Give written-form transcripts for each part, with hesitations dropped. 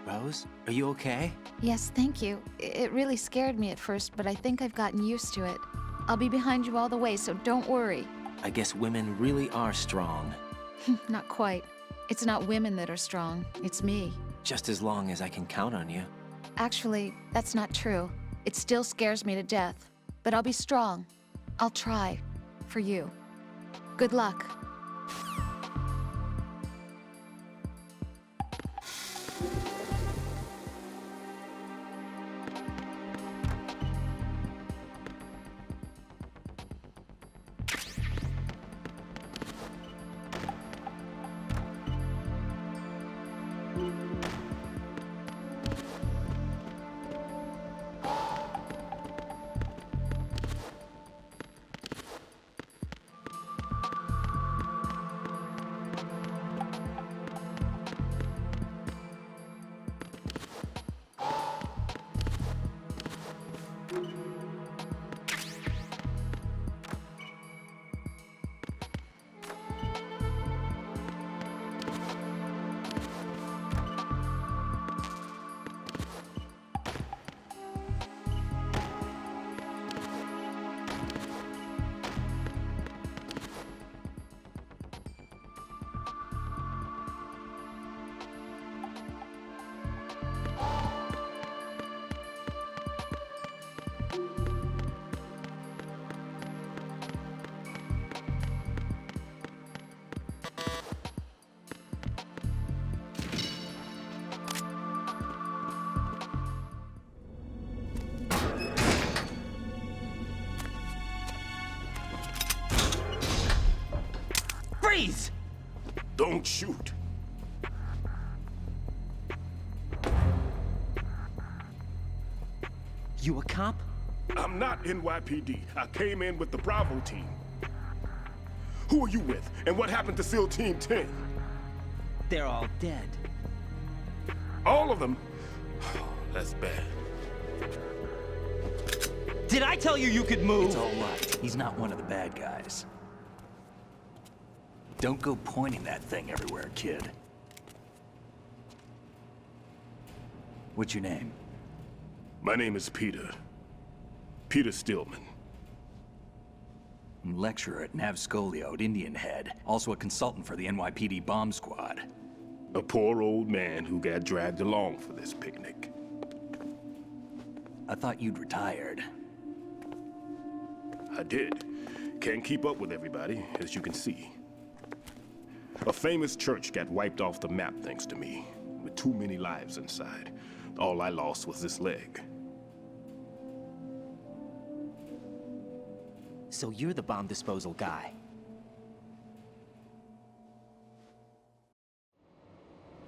Rose, are you okay? Yes, thank you. It really scared me at first, but I think I've gotten used to it. I'll be behind you all the way, so don't worry. I guess women really are strong. Not quite. It's not women that are strong, it's me. Just as long as I can count on you. Actually, that's not true. It still scares me to death. But I'll be strong. I'll try. For you. Good luck. Freeze! Don't shoot. You a cop? I'm not NYPD. I came in with the Bravo team. Who are you with? And what happened to SEAL Team 10? They're all dead. All of them? That's bad. Did I tell you you could move? It's all right. He's not one of the bad guys. Don't go pointing that thing everywhere, kid. What's your name? My name is Peter. Peter Stillman. I'm lecturer at Navscolio at Indian Head. Also a consultant for the NYPD bomb squad. A poor old man who got dragged along for this picnic. I thought you'd retired. I did. Can't keep up with everybody, as you can see. A famous church got wiped off the map thanks to me, with too many lives inside. All I lost was this leg. So you're the bomb disposal guy.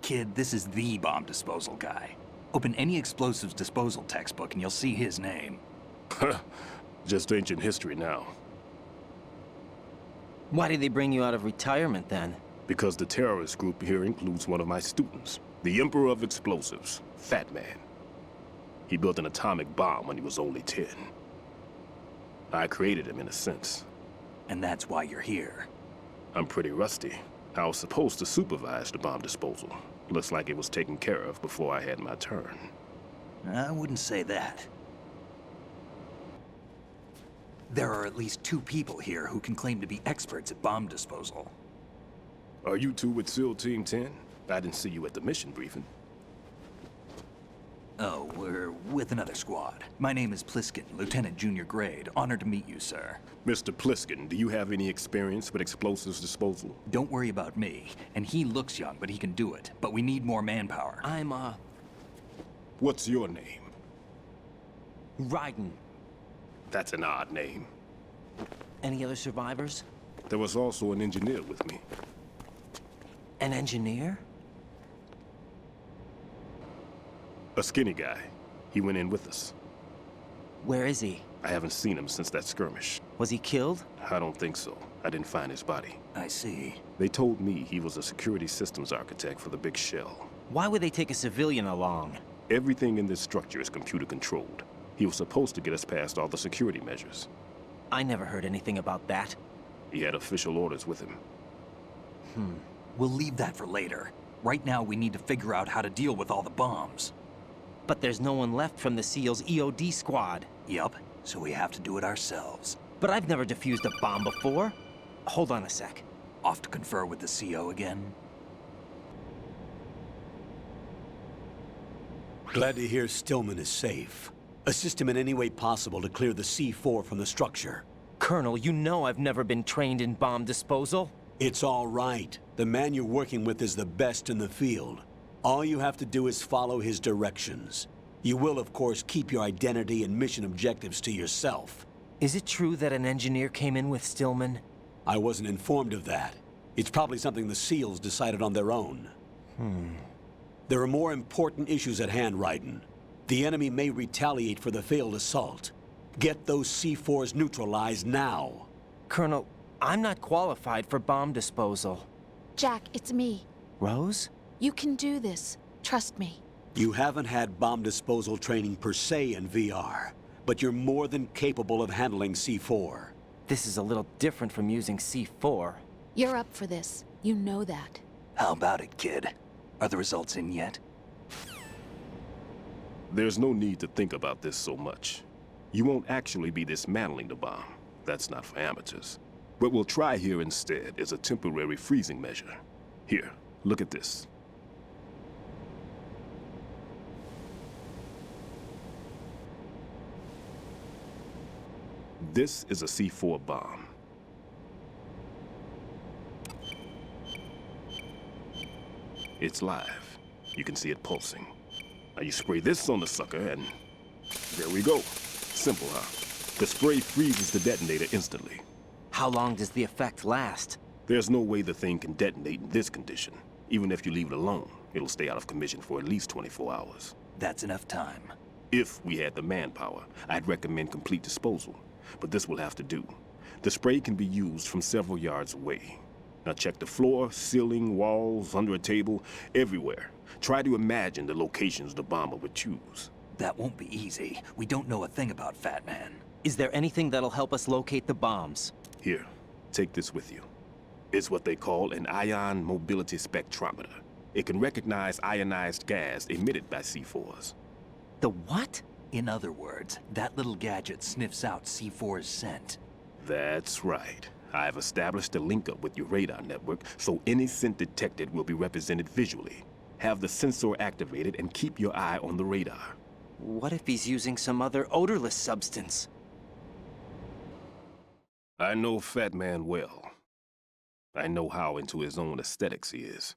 Kid, this is the bomb disposal guy. Open any explosives disposal textbook and you'll see his name. Just ancient history now. Why did they bring you out of retirement then? Because the terrorist group here includes one of my students, the Emperor of Explosives, Fat Man. He built an atomic bomb when he was only 10. I created him in a sense. And that's why you're here. I'm pretty rusty. I was supposed to supervise the bomb disposal. Looks like it was taken care of before I had my turn. I wouldn't say that. There are at least 2 people here who can claim to be experts at bomb disposal. Are you two with SEAL Team 10? I didn't see you at the mission briefing. Oh, we're with another squad. My name is Pliskin, Lieutenant Junior Grade. Honored to meet you, sir. Mr. Pliskin, do you have any experience with explosives disposal? Don't worry about me. And he looks young, but he can do it. But we need more manpower. I'm, What's your name? Ryden. That's an odd name. Any other survivors? There was also an engineer with me. An engineer? A skinny guy. He went in with us. Where is he? I haven't seen him since that skirmish. Was he killed? I don't think so. I didn't find his body. I see. They told me he was a security systems architect for the big shell. Why would they take a civilian along? Everything in this structure is computer controlled. He was supposed to get us past all the security measures. I never heard anything about that. He had official orders with him. We'll leave that for later. Right now, we need to figure out how to deal with all the bombs. But there's no one left from the SEAL's EOD squad. Yup, so we have to do it ourselves. But I've never defused a bomb before. Hold on a sec. Off to confer with the CO again? Glad to hear Stillman is safe. Assist him in any way possible to clear the C4 from the structure. Colonel, you know I've never been trained in bomb disposal. It's all right. The man you're working with is the best in the field. All you have to do is follow his directions. You will, of course, keep your identity and mission objectives to yourself. Is it true that an engineer came in with Stillman? I wasn't informed of that. It's probably something the SEALs decided on their own. There are more important issues at hand, Raiden. The enemy may retaliate for the failed assault. Get those C4s neutralized now. Colonel, I'm not qualified for bomb disposal. Jack, it's me. Rose? You can do this. Trust me. You haven't had bomb disposal training per se in VR, but you're more than capable of handling C4. This is a little different from using C4. You're up for this. You know that. How about it, kid? Are the results in yet? There's no need to think about this so much. You won't actually be dismantling the bomb. That's not for amateurs. What we'll try here instead is a temporary freezing measure. Here, look at this. This is a C4 bomb. It's live. You can see it pulsing. Now you spray this on the sucker and there we go. Simple, huh? The spray freezes the detonator instantly. How long does the effect last? There's no way the thing can detonate in this condition. Even if you leave it alone, it'll stay out of commission for at least 24 hours. That's enough time. If we had the manpower, I'd recommend complete disposal. But this will have to do. The spray can be used from several yards away. Now check the floor, ceiling, walls, under a table, everywhere. Try to imagine the locations the bomber would choose. That won't be easy. We don't know a thing about Fat Man. Is there anything that'll help us locate the bombs? Here, take this with you. It's what they call an ion mobility spectrometer. It can recognize ionized gas emitted by C4s. The what? In other words, that little gadget sniffs out C4's scent. That's right. I've established a link up with your radar network, so any scent detected will be represented visually. Have the sensor activated and keep your eye on the radar. What if he's using some other odorless substance? I know Fat Man well. I know how into his own aesthetics he is.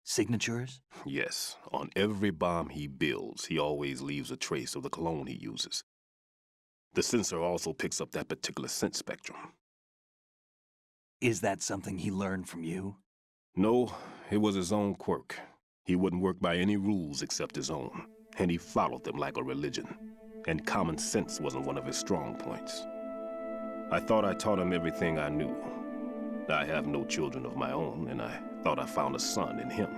Signatures? Yes, on every bomb he builds, he always leaves a trace of the cologne he uses. The sensor also picks up that particular scent spectrum. Is that something he learned from you? No, it was his own quirk. He wouldn't work by any rules except his own, and he followed them like a religion. And common sense wasn't one of his strong points. I thought I taught him everything I knew. I have no children of my own, and I thought I found a son in him.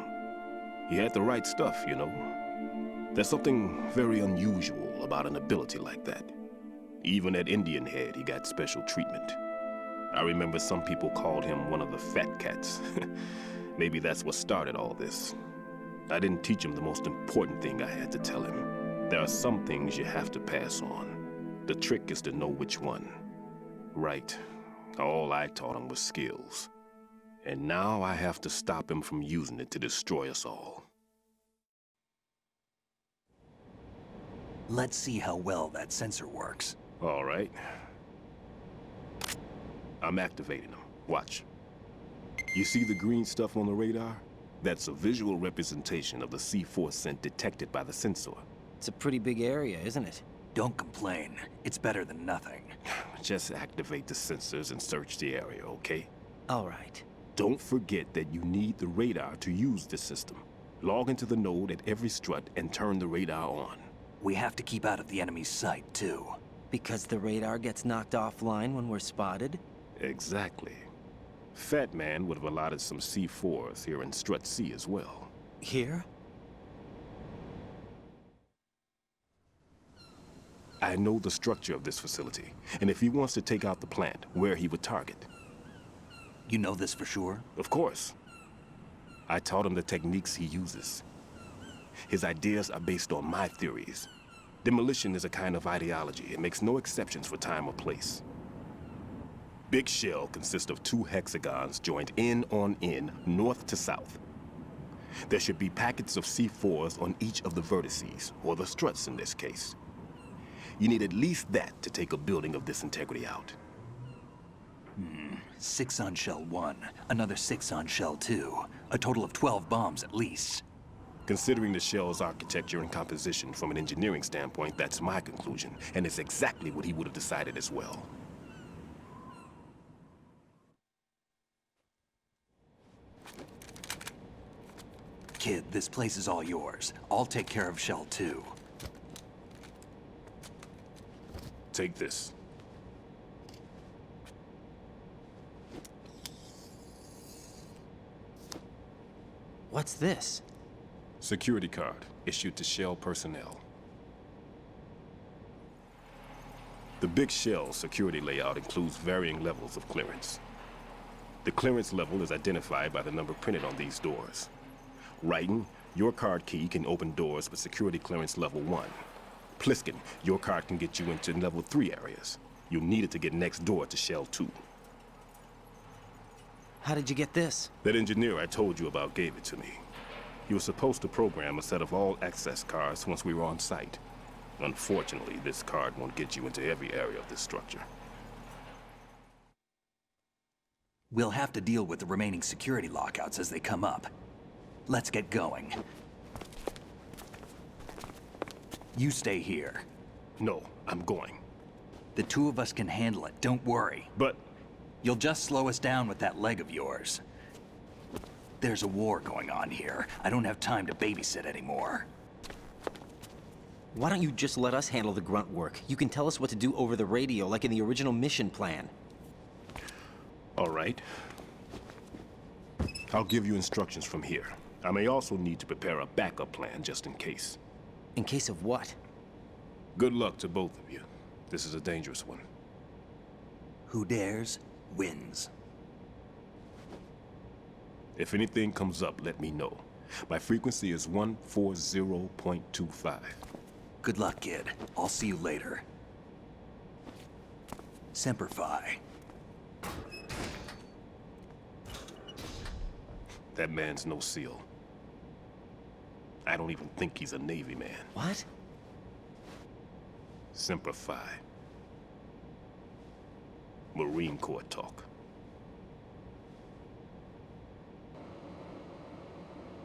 He had the right stuff, you know. There's something very unusual about an ability like that. Even at Indian Head, he got special treatment. I remember some people called him one of the fat cats. Maybe that's what started all this. I didn't teach him the most important thing I had to tell him. There are some things you have to pass on. The trick is to know which one. Right. All I taught him was skills. And now I have to stop him from using it to destroy us all. Let's see how well that sensor works. All right. I'm activating them. Watch. You see the green stuff on the radar? That's a visual representation of the C4 scent detected by the sensor. It's a pretty big area, isn't it? Don't complain. It's better than nothing. Just activate the sensors and search the area, okay? All right. Don't forget that you need the radar to use this system. Log into the node at every strut and turn the radar on. We have to keep out of the enemy's sight, too. Because the radar gets knocked offline when we're spotted? Exactly. Fat Man would have allotted some C4s here in Strut C as well. Here? I know the structure of this facility, and if he wants to take out the plant, where he would target. You know this for sure? Of course. I taught him the techniques he uses. His ideas are based on my theories. Demolition is a kind of ideology. It makes no exceptions for time or place. Big shell consists of 2 hexagons joined end on end, north to south. There should be packets of C4s on each of the vertices, or the struts in this case. You need at least that to take a building of this integrity out. 6 on shell 1, another 6 on shell 2. A total of 12 bombs at least. Considering the shell's architecture and composition from an engineering standpoint, that's my conclusion, and it's exactly what he would have decided as well. Kid, this place is all yours. I'll take care of shell 2. Take this. What's this? Security card, issued to Shell personnel. The Big Shell security layout includes varying levels of clearance. The clearance level is identified by the number printed on these doors. Raiden, your card key can open doors with security clearance level 1. Pliskin, your card can get you into level 3 areas. You'll need it to get next door to Shell 2. How did you get this? That engineer I told you about gave it to me. He was supposed to program a set of all access cards once we were on site. Unfortunately, this card won't get you into every area of this structure. We'll have to deal with the remaining security lockouts as they come up. Let's get going. You stay here. No, I'm going. The 2 of us can handle it, don't worry. But You'll just slow us down with that leg of yours. There's a war going on here. I don't have time to babysit anymore. Why don't you just let us handle the grunt work? You can tell us what to do over the radio, like in the original mission plan. all right. I'll give you instructions from here. I may also need to prepare a backup plan just in case. In case of what? Good luck to both of you. This is a dangerous one. Who dares, wins. If anything comes up, let me know. My frequency is 140.25. Good luck, kid. I'll see you later. Semper Fi. That man's no SEAL. I don't even think he's a Navy man. What? Semper Fi. Marine Corps talk.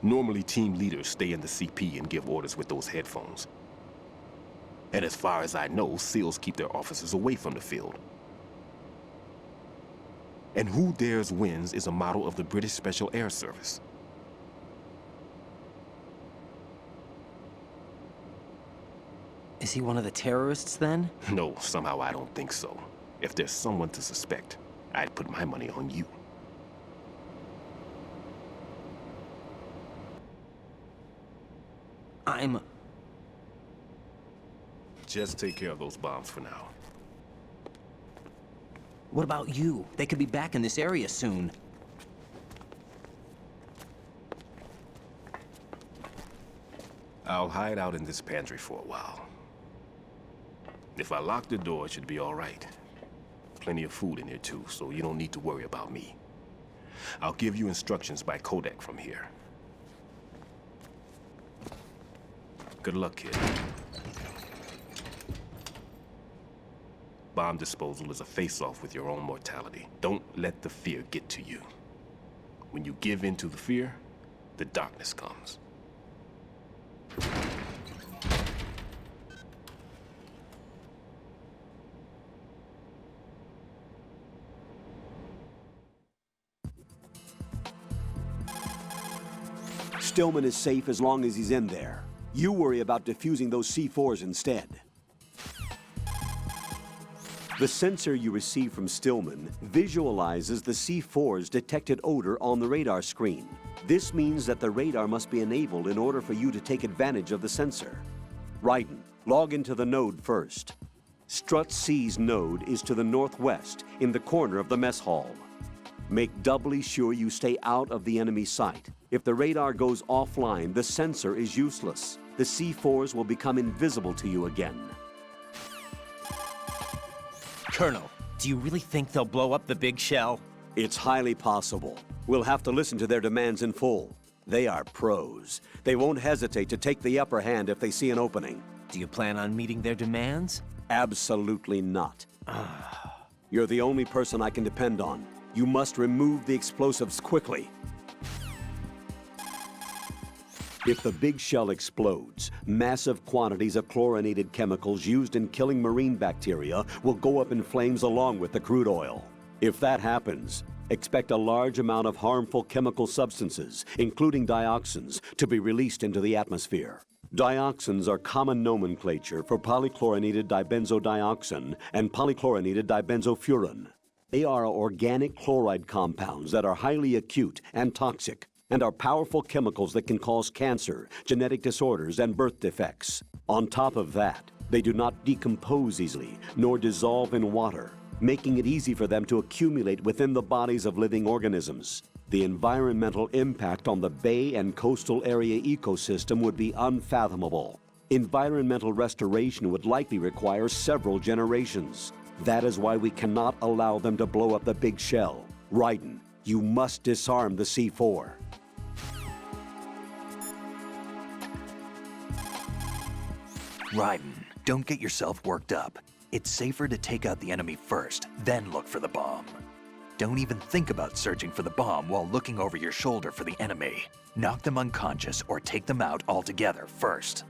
Normally, team leaders stay in the CP and give orders with those headphones. And as far as I know, SEALs keep their officers away from the field. And who dares wins is a model of the British Special Air Service. Is he one of the terrorists then? No, somehow I don't think so. If there's someone to suspect, I'd put my money on you. Just take care of those bombs for now. What about you? They could be back in this area soon. I'll hide out in this pantry for a while. If I lock the door, it should be all right. Plenty of food in here too, so you don't need to worry about me. I'll give you instructions by codec from here. Good luck, kid. Bomb disposal is a face-off with your own mortality. Don't let the fear get to you. When you give in to the fear, the darkness comes. Stillman is safe as long as he's in there. You worry about defusing those C4s instead. The sensor you receive from Stillman visualizes the C4's detected odor on the radar screen. This means that the radar must be enabled in order for you to take advantage of the sensor. Raiden, log into the node first. Strut C's node is to the northwest, in the corner of the mess hall. Make doubly sure you stay out of the enemy sight. If the radar goes offline, the sensor is useless. The C4s will become invisible to you again. Colonel, do you really think they'll blow up the big shell? It's highly possible. We'll have to listen to their demands in full. They are pros. They won't hesitate to take the upper hand if they see an opening. Do you plan on meeting their demands? Absolutely not. You're the only person I can depend on. You must remove the explosives quickly. If the big shell explodes, massive quantities of chlorinated chemicals used in killing marine bacteria will go up in flames along with the crude oil. If that happens, expect a large amount of harmful chemical substances, including dioxins, to be released into the atmosphere. Dioxins are common nomenclature for polychlorinated dibenzodioxin and polychlorinated dibenzofuran. They are organic chloride compounds that are highly acute and toxic, and are powerful chemicals that can cause cancer, genetic disorders, and birth defects. On top of that, they do not decompose easily, nor dissolve in water, making it easy for them to accumulate within the bodies of living organisms. The environmental impact on the bay and coastal area ecosystem would be unfathomable. Environmental restoration would likely require several generations. That is why we cannot allow them to blow up the big shell. Raiden, you must disarm the C4. Raiden, don't get yourself worked up. It's safer to take out the enemy first, then look for the bomb. Don't even think about searching for the bomb while looking over your shoulder for the enemy. Knock them unconscious or take them out altogether first.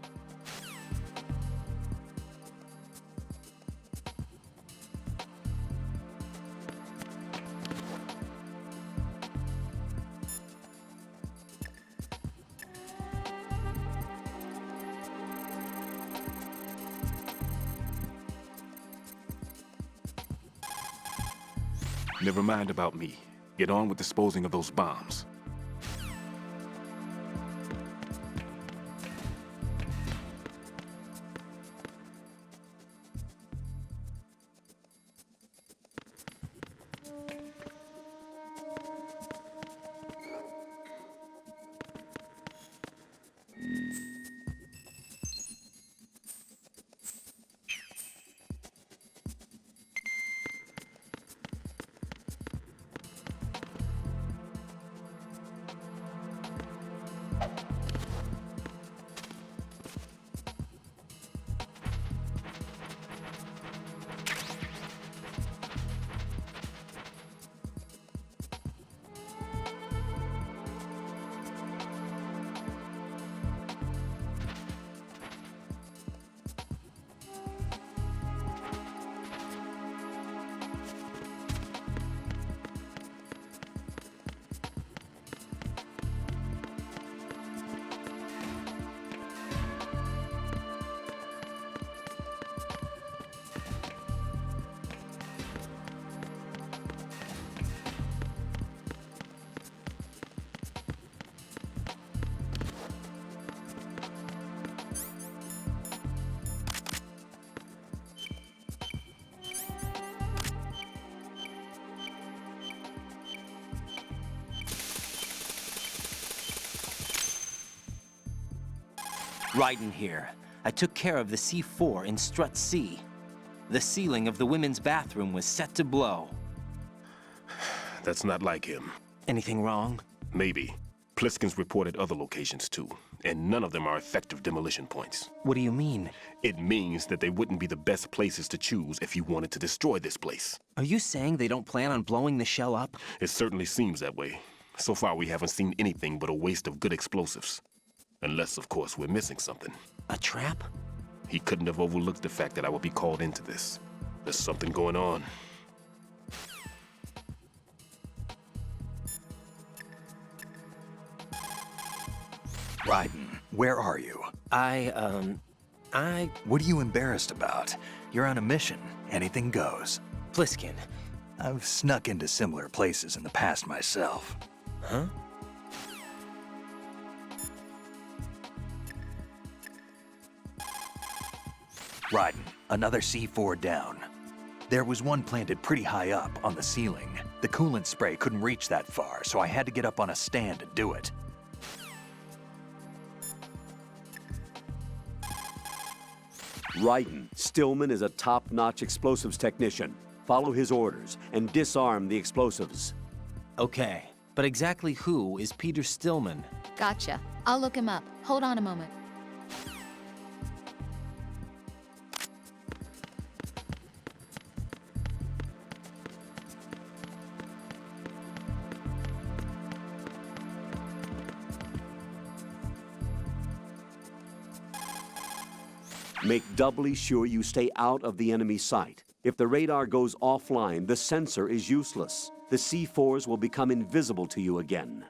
Never mind about me. Get on with disposing of those bombs. Raiden here. I took care of the C4 in Strut C. The ceiling of the women's bathroom was set to blow. That's not like him. Anything wrong? Maybe. Pliskin's reported other locations too, and none of them are effective demolition points. What do you mean? It means that they wouldn't be the best places to choose if you wanted to destroy this place. Are you saying they don't plan on blowing the shell up? It certainly seems that way. So far, we haven't seen anything but a waste of good explosives. Unless, of course, we're missing something. A trap? He couldn't have overlooked the fact that I would be called into this. There's something going on. Raiden, where are you? What are you embarrassed about? You're on a mission. Anything goes. Pliskin. I've snuck into similar places in the past myself. Huh? Raiden, another C4 down. There was one planted pretty high up on the ceiling. The coolant spray couldn't reach that far, so I had to get up on a stand and do it. Ryden, Stillman is a top-notch explosives technician. Follow his orders and disarm the explosives. Okay, but exactly who is Peter Stillman? Gotcha. I'll look him up. Hold on a moment. Make doubly sure you stay out of the enemy sight. If the radar goes offline, the sensor is useless. The C4s will become invisible to you again.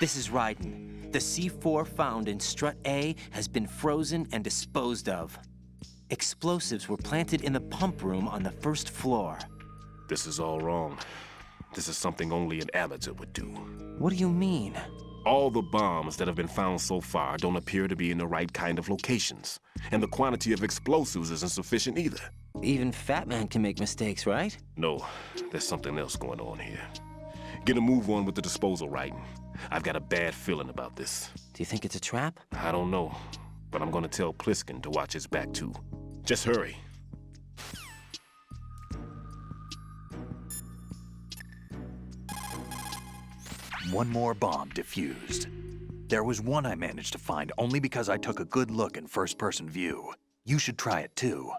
This is Raiden. The C4 found in strut A has been frozen and disposed of. Explosives were planted in the pump room on the first floor. This is all wrong. This is something only an amateur would do. What do you mean? All the bombs that have been found so far don't appear to be in the right kind of locations. And the quantity of explosives isn't sufficient either. Even Fat Man can make mistakes, right? No, there's something else going on here. Get a move on with the disposal, Raiden. I've got a bad feeling about this. Do you think it's a trap? I don't know, but I'm gonna tell Pliskin to watch his back too. Just hurry. One more bomb defused. There was one I managed to find only because I took a good look in first-person view. You should try it too.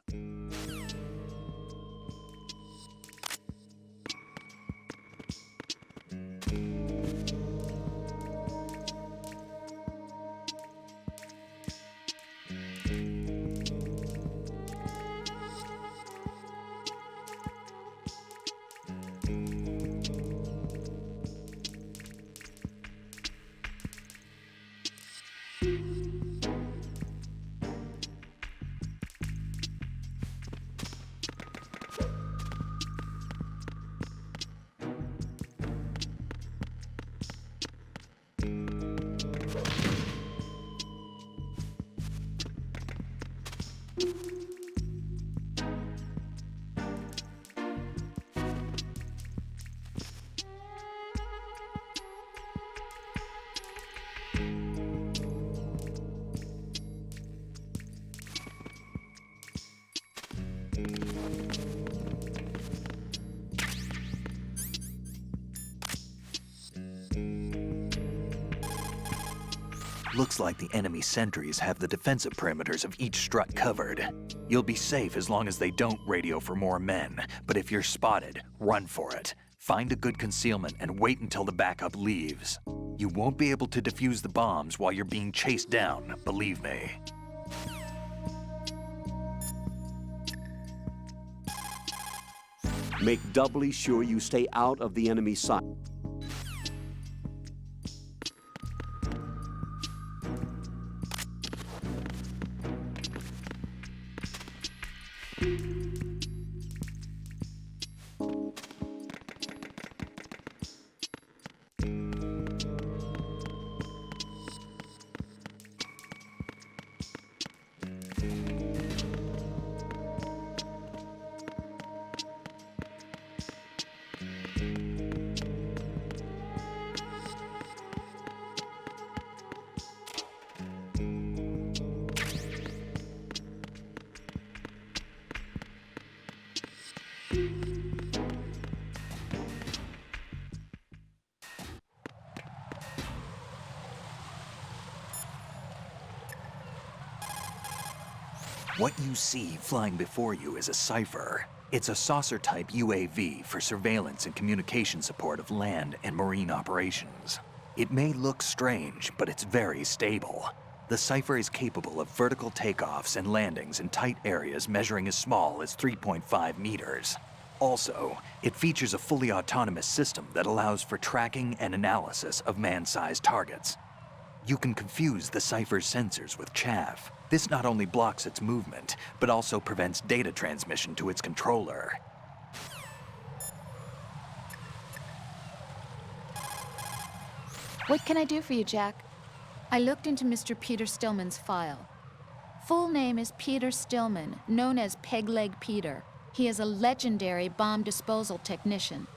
Looks like the enemy sentries have the defensive perimeters of each strut covered. You'll be safe as long as they don't radio for more men, but if you're spotted, run for it. Find a good concealment and wait until the backup leaves. You won't be able to defuse the bombs while you're being chased down, believe me. Make doubly sure you stay out of the enemy's sight. What you see flying before you is a cipher. It's a saucer-type UAV for surveillance and communication support of land and marine operations. It may look strange, but it's very stable. The cipher is capable of vertical takeoffs and landings in tight areas measuring as small as 3.5 meters. Also, it features a fully autonomous system that allows for tracking and analysis of man-sized targets. You can confuse the cipher's sensors with chaff. This not only blocks its movement, but also prevents data transmission to its controller. What can I do for you, Jack? I looked into Mr. Peter Stillman's file. Full name is Peter Stillman, known as Peg Leg Peter. He is a legendary bomb disposal technician.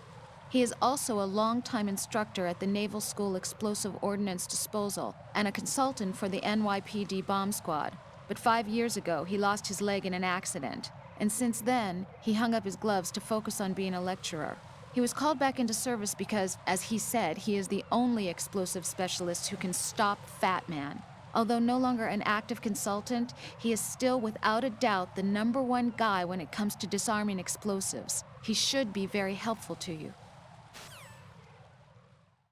He is also a longtime instructor at the Naval School Explosive Ordnance Disposal and a consultant for the NYPD bomb squad. But 5 years ago, he lost his leg in an accident. And since then, he hung up his gloves to focus on being a lecturer. He was called back into service because, as he said, he is the only explosive specialist who can stop Fat Man. Although no longer an active consultant, he is still without a doubt the #1 guy when it comes to disarming explosives. He should be very helpful to you.